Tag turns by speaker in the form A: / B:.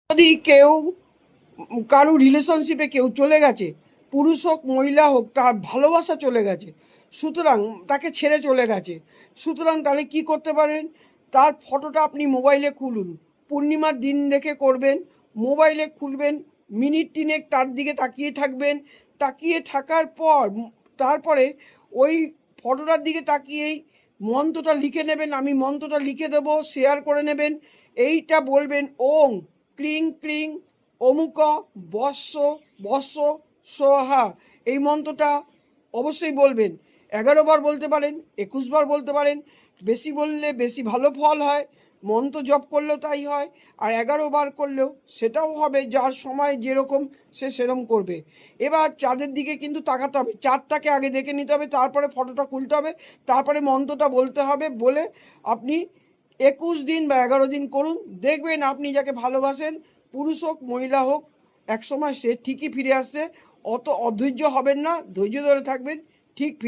A: যদি কেউ কারো রিলেশনশিপে কেউ চলে গেছে, পুরুষ হোক মহিলা হোক, তার ভালোবাসা চলে গেছে, সুতরাং তাকে ছেড়ে চলে গেছে, সুতরাং তাহলে কি করতে পারেন, তার ফটোটা আপনি মোবাইলে খুলুন, পূর্ণিমার দিন দেখে করবেন, মোবাইলে খুলবেন, মিনিট তিনেক তার দিকে তাকিয়ে থাকবেন, তাকিয়ে থাকার পর তারপরে ওই ফটোটার দিকে তাকিয়েই মন্ত্রটা লিখে নেবেন, আমি মন্ত্রটা লিখে দেবো, শেয়ার করে নেবেন, এইটা বলবেন, ওং ক্রিং ক্রিং অমুক বৎস বৎস সোহা। এই মন্ত্রটা অবশ্যই বলবেন, 11 বার বলতে পারেন, 21 বার বলতে পারেন, বেশি বললে বেশি ভালো ফল হয়, মন্ত্র জপ করলেও তাই হয়, আর 11 বার করলেও সেটাও হবে, যার সময় যেরকম সে সেরকম করবে। এবার চাঁদের দিকে কিন্তু তাকাতে হবে, চাঁদটাকে আগে দেখে নিতে হবে, তারপরে ফটোটা খুলতে হবে, তারপরে মন্ত্রটা বলতে হবে, বলে আপনি 21 দিন বা 11 দিন করুন, দেখবেন আপনি যাকে ভালোবাসেন, পুরুষ হোক মহিলা হোক, একসময় সে ঠিকই ফিরে আসছে। অত অধৈর্য হবেন না, ধৈর্য ধরে থাকবেন, ঠিক ফিরে